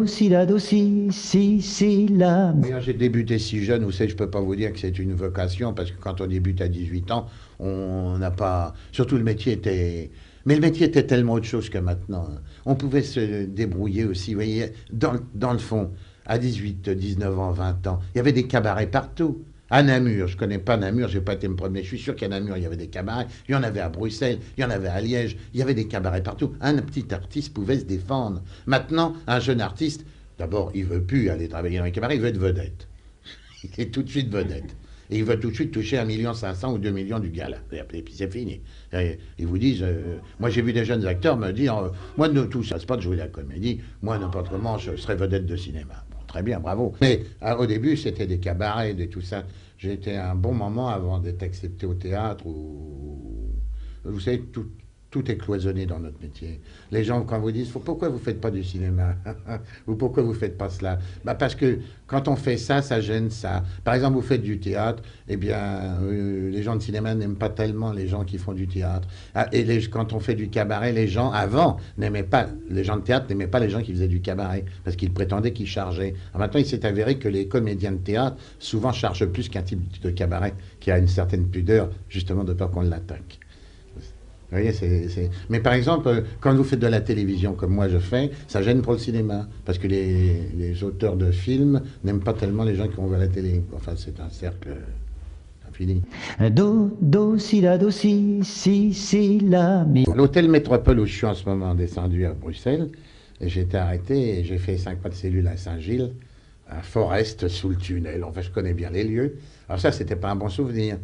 Si, la. J'ai débuté si jeune, vous savez, je ne peux pas vous dire que c'est une vocation, parce que quand on débute à 18 ans, on n'a pas... Surtout le métier était... Mais le métier était tellement autre chose que maintenant, hein. On pouvait se débrouiller aussi, vous voyez, dans le fond, à 18, 19 ans, 20 ans, il y avait des cabarets partout. À Namur, je ne connais pas Namur, je n'ai pas été me promener, je suis sûr qu'à Namur, il y avait des cabarets, il y en avait à Bruxelles, il y en avait à Liège, il y avait des cabarets partout. Un petit artiste pouvait se défendre. Maintenant, un jeune artiste, d'abord, il ne veut plus aller travailler dans les cabarets, il veut être vedette. Il est tout de suite vedette. Et il veut tout de suite toucher 1,5 million ou 2 millions du gala. Et puis c'est fini. Et ils vous disent, moi j'ai vu des jeunes acteurs me dire, moi de tout ça, c'est pas de jouer la comédie, moi n'importe comment, je serais vedette de cinéma. Bon, très bien, bravo. Mais au début, c'était des cabarets, des tout ça. J'ai été un bon moment avant d'être accepté au théâtre. Vous savez, tout est cloisonné dans notre métier. Les gens, quand vous disent pourquoi vous ne faites pas du cinéma ou pourquoi vous ne faites pas cela, bah parce que quand on fait ça, ça gêne ça. Par exemple, vous faites du théâtre, eh bien, les gens de cinéma n'aiment pas tellement les gens qui font du théâtre. Quand on fait du cabaret, les gens, avant, n'aimaient pas, les gens de théâtre n'aimaient pas les gens qui faisaient du cabaret parce qu'ils prétendaient qu'ils chargeaient. Alors maintenant, il s'est avéré que les comédiens de théâtre souvent chargent plus qu'un type de cabaret qui a une certaine pudeur, justement de peur qu'on l'attaque. Vous voyez, Mais par exemple, quand vous faites de la télévision comme moi je fais, ça gêne pour le cinéma. Parce que les auteurs de films n'aiment pas tellement les gens qui vont voir la télé. Enfin, c'est un cercle infini. Si, la, mi. L'hôtel Métropole où je suis en ce moment descendu à Bruxelles, j'ai été arrêté et j'ai fait 5 pas de cellule à Saint-Gilles, à Forest, sous le tunnel. Enfin, je connais bien les lieux. Alors ça, c'était pas un bon souvenir.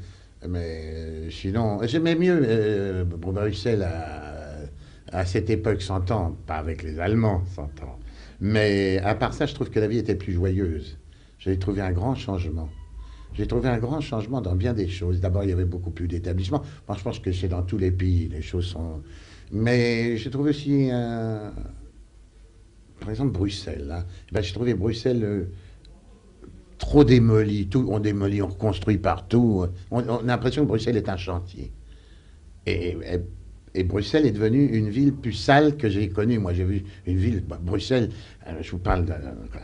Mais sinon, j'aimais mieux Bruxelles à cette époque, s'entend, pas avec les Allemands, s'entend. Mais à part ça, je trouve que la vie était plus joyeuse. J'ai trouvé un grand changement. J'ai trouvé un grand changement dans bien des choses. D'abord, il y avait beaucoup plus d'établissements. Moi, je pense que c'est dans tous les pays, les choses sont... Mais j'ai trouvé aussi, par exemple, Bruxelles. Hein. Ben, j'ai trouvé Bruxelles trop démoli, tout, on démolit, on reconstruit partout. On a l'impression que Bruxelles est un chantier. Et, et, et Bruxelles est devenue une ville plus sale que j'ai connue. Moi, j'ai vu une ville, Bruxelles, je vous parle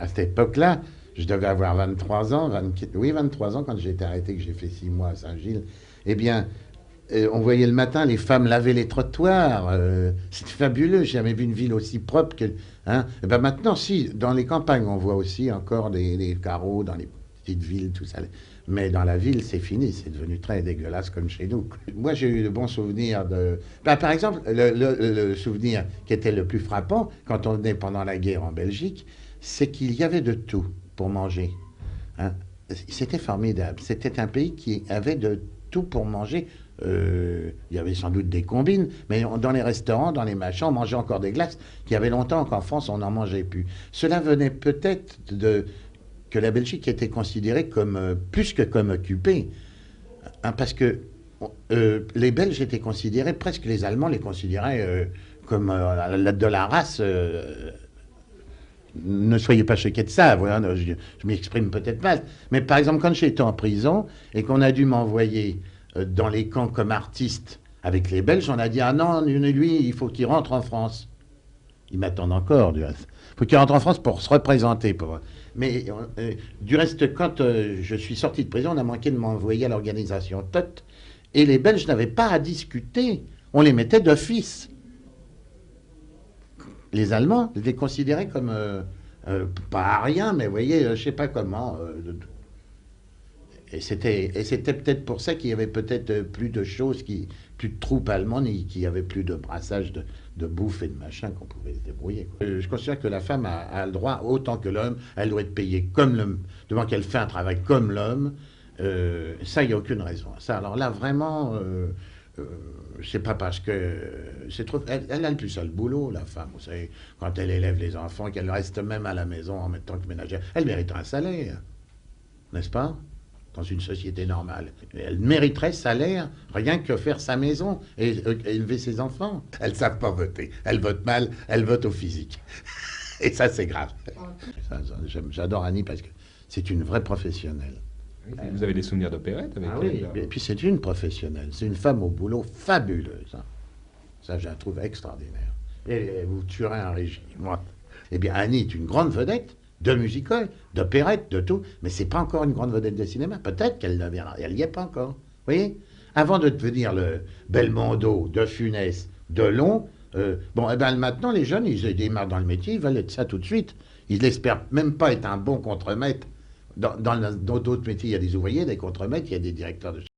à cette époque-là, je devais avoir 23 ans, 23 ans quand j'ai été arrêté, que j'ai fait 6 mois à Saint-Gilles. Eh bien, on voyait le matin les femmes laver les trottoirs. C'était fabuleux. J'ai jamais vu une ville aussi propre que. Hein. Et ben maintenant, si, dans les campagnes, on voit aussi encore des carreaux dans les petites villes, tout ça. Mais dans la ville, c'est fini. C'est devenu très dégueulasse comme chez nous. Moi, j'ai eu de bons souvenirs de. Ben, par exemple, le souvenir qui était le plus frappant quand on venait pendant la guerre en Belgique, c'est qu'il y avait de tout pour manger. Hein. C'était formidable. C'était un pays qui avait de tout pour manger. Il y avait sans doute des combines, mais dans les restaurants, dans les machins, on mangeait encore des glaces qui avaient longtemps qu'en France, on n'en mangeait plus. Cela venait peut-être de que la Belgique était considérée comme plus que comme occupée, hein, parce que les Belges étaient considérés, presque les Allemands les considéraient comme de la race. Ne soyez pas choqués de ça, voilà, je m'exprime peut-être mal. Mais par exemple, quand j'étais en prison et qu'on a dû m'envoyer dans les camps comme artiste avec les Belges, on a dit ah non, lui, il faut qu'il rentre en France. Ils m'attendent encore, du reste. Il faut qu'il rentre en France pour se représenter. Mais du reste, quand je suis sorti de prison, on a manqué de m'envoyer à l'organisation TOT. Et les Belges n'avaient pas à discuter. On les mettait d'office. Les Allemands les considéraient comme, pas à rien, mais vous voyez, je ne sais pas comment. Et c'était peut-être pour ça qu'il y avait peut-être plus de choses, plus de troupes allemandes, et qu'il y avait plus de brassage de bouffe et de machin qu'on pouvait se débrouiller. Je considère que la femme a le droit, autant que l'homme, elle doit être payée comme l'homme, devant qu'elle fait un travail comme l'homme. Ça, il n'y a aucune raison. Ça, alors là, vraiment, c'est pas parce que c'est trop. Elle a le plus sale boulot, la femme. Vous savez, quand elle élève les enfants, qu'elle reste même à la maison en même temps que ménagère, elle mérite un salaire, n'est-ce pas? Dans une société normale. Elle mériterait salaire rien que faire sa maison et élever ses enfants. Elles ne savent pas voter. Elles votent mal, elles votent au physique. Et ça, c'est grave. J'adore Annie parce que c'est une vraie professionnelle. Vous avez des souvenirs d'opérette avec elle? Oui, et puis c'est une professionnelle. C'est une femme au boulot fabuleuse. Hein. Ça, je la trouve extraordinaire. Et vous tuerez un régime. Moi. Eh bien, Annie est une grande vedette de musical, d'opérette, de tout, mais c'est pas encore une grande vedette de cinéma. Peut-être qu'elle le viendra. Elle n'y est pas encore. Vous voyez? Avant de devenir le Belmondo, de Funès, de Long, bon, eh ben maintenant, les jeunes, ils démarrent dans le métier, ils veulent être ça tout de suite. Ils n'espèrent même pas être un bon contremaître. Dans d'autres métiers, il y a des ouvriers, des contremaîtres, il y a des directeurs de